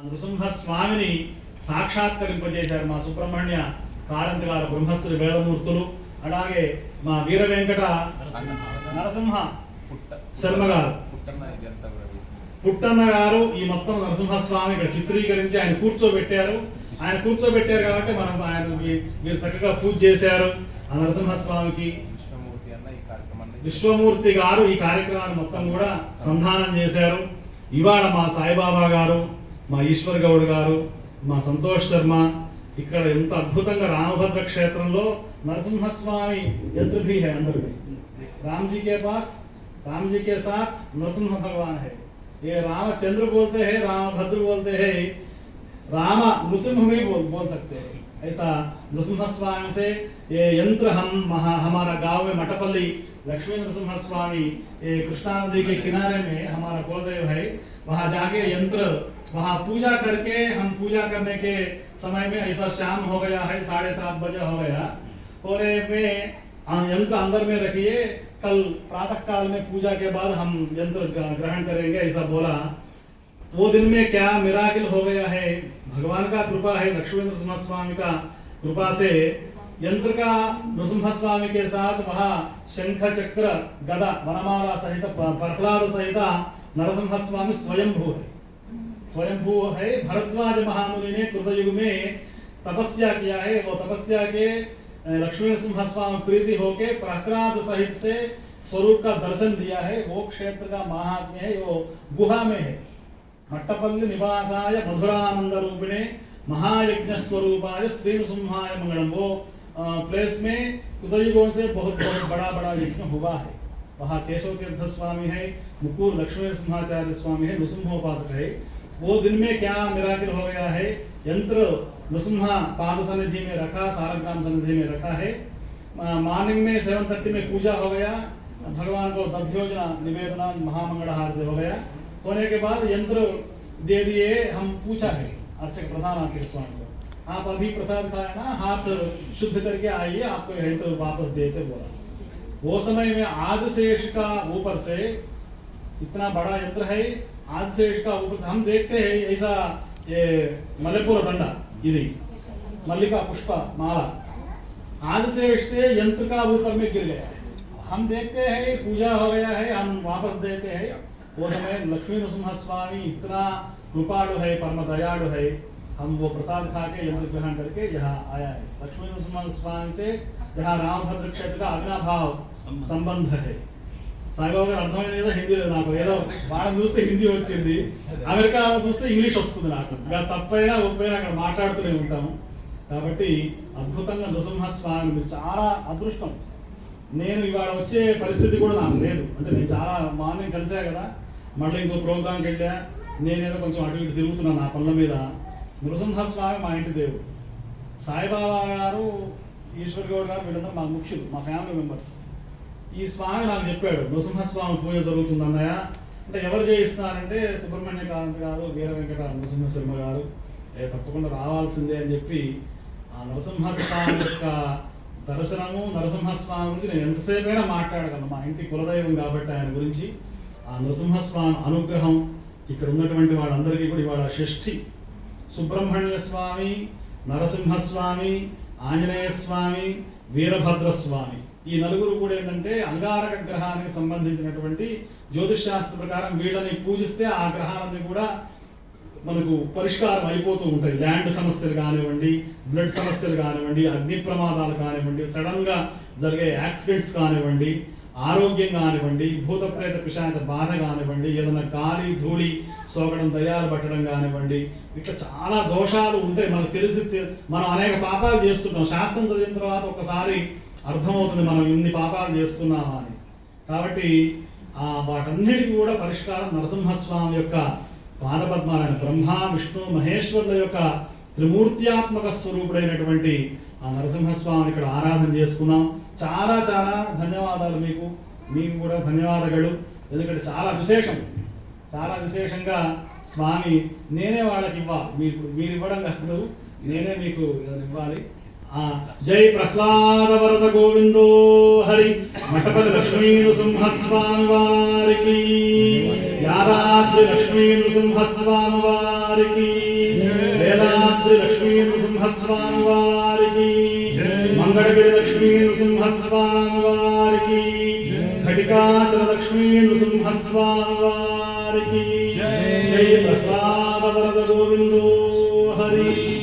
నృసింహస్వామిని సాక్షాత్కరింపజేశారు మా సుబ్రహ్మణ్య కారంతి గారు, బ్రహ్మశ్రీ వేదమూర్తులు. అలాగే మా వీర వెంకట నరసింహ శర్మ గారు, పుట్టన్న గారు ఈ మొత్తం నరసింహస్వామి ఇక్కడ చిత్రీకరించి ఆయన కూర్చోబెట్టారు. కాబట్టి మనం ఆయన మీరు చక్కగా పూజ చేశారు. ఆ నరసింహస్వామికి విశ్వమూర్తి గారు ఈ కార్యక్రమాన్ని మొత్తం కూడా సంధానం చేశారు. ఇవాళ మా సాయిబాబా గారు, మా ఈశ్వర్ గౌడ్ గారు, మా సంతోష్ శర్మ ఇక్కడ ఎంత అద్భుతంగా రామభద్ర క్షేత్రంలో నరసింహస్వామి यंत्र भी है अंदर में। राम जी के पास राम जी के साथ नरसिंह भगवान है। ये रामचंद्र बोलते हैं, रामभद्र बोलते हैं, राम नृसिंह में बोल सकते हैं। ऐसा नृसिंहस्वामी से ये यंत्र हमारा गांव में मटपल्ली लक्ष्मी नृसिंहस्वामी ये कृष्णा नदी के किनारे में हमारा कुलदेव है। वहाँ जाके यंत्र वहाँ पूजा करके हम पूजा करने के समय में ऐसा शाम हो गया है, 7:30 बजे हो गया। होने में यंत्र अंदर में रखिए, कल प्रातः काल में पूजा के बाद हम यंत्र ग्रहण करेंगे, ऐसा बोला। वो दिन में क्या मिराकिल हो गया है, भगवान का कृपा है, लक्ष्मी नृसिंहस्वामी का कृपा से यंत्र का नृसिंहस्वामी के साथ वहाँ शंख चक्र गदा वनमाला सहित प्रहलाद सहित नरसिंहस्वामी स्वयंभू है। भरद्वाज महामुनि ने कृतयुग में तपस्या किया है। वो तपस्या के लक्ष्मी नृसिंहस्वामी प्रीति होके प्रहलाद सहित से स्वरूप का दर्शन दिया है। वो क्षेत्र का महात्म्य है, वो गुहा में है। मट्टपल्ली निवासाय मधुरानंद रूपिणे महायज्ञ स्वरूपाय श्री नृसिंहाय मंगलम। वो प्लेस में कृतयुगों से बहुत बड़ा यज्ञ हुआ है। वहाँ केशव तीर्थ स्वामी है, मुकुर लक्ष्मी नृसिंहाचार्य स्वामी है, नृसिंहोपासक है। वो दिन में क्या मिराकिल हो गया है, यंत्र नृसिंह पाद सन्निधि में रखा, सारग्राम सन्निधि में रखा है। मॉर्निंग में 7:30 में पूजा हो गया, भगवान को दध्योजना निवेदना महामंगल आरती हो गया। होने के बाद यंत्र दे दिए, हम पूछा है अर्चक प्रधान अर्चक स्वामी को, आप अभी प्रसाद खाए ना, हाथ शुद्ध करके आइए, आपको यंत्र वापस देते बोला। वो समय में आदिशेष का ऊपर से इतना बड़ा यंत्र है, आदिशेष का ऊपर से हम देखते हैं ऐसा ये मलेपुर दंडा इधर मल्लिका पुष्प माला आदिशेष से यंत्र का ऊपर में गिर गया। हम देखते हैं पूजा हो गया है, हम वापस देते हैं। वो समय लक्ष्मी नृसिंहस्वामी इतना कृपालु है, परम दयालु है। हम वो प्रसाद खा के यंत्र ग्रहण करके यहाँ आया है। लक्ष्मी नृसिंहस्वामी से यहाँ रामभद्र क्षेत्र का अग्नाभाव संबंध है। సాయిబాబా గారు అర్థమైనదో హిందీ లేదు నాకు, ఏదో వాళ్ళని చూస్తే హిందీ వచ్చింది, అమెరికాలో చూస్తే ఇంగ్లీష్ వస్తుంది నాకు. ఇంకా తప్పైనా ఒప్పైనా అక్కడ మాట్లాడుతూనే ఉంటాము. కాబట్టి అద్భుతంగా నృసింహస్వామి మీరు చాలా అదృష్టం. నేను ఇవాళ వచ్చే పరిస్థితి కూడా నాకు లేదు. అంటే నేను చాలా మార్నింగ్ కలిసా కదా, మళ్ళీ ఇంకో ప్రోగ్రాంకి వెళ్ళా, నేనేదో కొంచెం అటు ఇటు తిరుగుతున్నాను నా పనుల మీద. నృసింహస్వామి మా ఇంటి దేవుడు. సాయిబాబా గారు, ఈశ్వర్ గౌడ్ గారు వీళ్ళందరూ మా ముఖ్యులు, మా ఫ్యామిలీ మెంబర్స్. ఈ స్వామి నాకు చెప్పాడు నృసింహస్వామి పూజ జరుగుతుంది అన్నయ్య అంటే, ఎవరు చేయిస్తున్నారంటే సుబ్రహ్మణ్య కాంతి గారు, వీర వెంకట నరసింహ శర్మ గారు, తప్పకుండా రావాల్సిందే అని చెప్పి ఆ నరసింహస్వామి యొక్క దర్శనము, నరసింహస్వామి గురించి నేను ఎంతసేపైనా మాట్లాడగలను. మా ఇంటి కులదైవం కాబట్టి ఆయన గురించి. ఆ నరసింహస్వామి అనుగ్రహం ఇక్కడ ఉన్నటువంటి వాళ్ళందరికీ కూడా ఇవాళ షష్ఠి. సుబ్రహ్మణ్య స్వామి, నరసింహస్వామి, ఆంజనేయ స్వామి, వీరభద్రస్వామి ఈ నలుగురు కూడా ఏంటంటే అంగారక గ్రహానికి సంబంధించినటువంటి జ్యోతిష్ శాస్త్ర ప్రకారం వీళ్ళని పూజిస్తే ఆ గ్రహాలన్నీ కూడా మనకు పరిష్కారం అయిపోతూ ఉంటాయి. ల్యాండ్ సమస్యలు కానివ్వండి, బ్లడ్ సమస్యలు కానివ్వండి, అగ్ని ప్రమాదాలు కానివ్వండి, సడన్ గా జరిగే యాక్సిడెంట్స్ కానివ్వండి, ఆరోగ్యం కానివ్వండి, భూత ప్రేత పిశాచ బాధ కానివ్వండి, ఏదైనా గాలి ధూళి సోకడం, దయ్యాలు పట్టడం కానివ్వండి, ఇట్లా చాలా దోషాలు ఉంటాయి. మనకు తెలిసి మనం అనేక పాపాలు చేస్తుంటాం. శాస్త్రం చదివిన తర్వాత ఒకసారి అర్థమవుతుంది మనం ఇన్ని పాపాలు చేస్తున్నామా అని. కాబట్టి వాటన్నిటికీ కూడా పరిష్కారం నరసింహస్వామి యొక్క పాదపద్మాలైన బ్రహ్మ విష్ణు మహేశ్వరుల యొక్క త్రిమూర్త్యాత్మక స్వరూపుడైనటువంటి ఆ నరసింహస్వామిని ఇక్కడ ఆరాధన చేసుకున్నాం. చాలా చాలా ధన్యవాదాలు మీకు కూడా ధన్యవాదాలు. ఎందుకంటే చాలా విశేషంగా స్వామి నేనే వాళ్ళకి ఇవ్వాలి, మీరు ఇవ్వడం కాదు, నేనే మీకు ఇవ్వాలి. जय प्रह्लाद वरद गोविंदो हरि मठपति लक्ष्मी नृसिंहस्वामी वारिकी यादाद्रि लक्ष्मी नृसिंहस्वामी वारिकी। की मंगलगिरि लक्ष्मी नृसिंहस्वामी की घटिकाचल लक्ष्मी नृसिंहस्वामी की जय प्रह्लाद वरद गोविंदो हरि।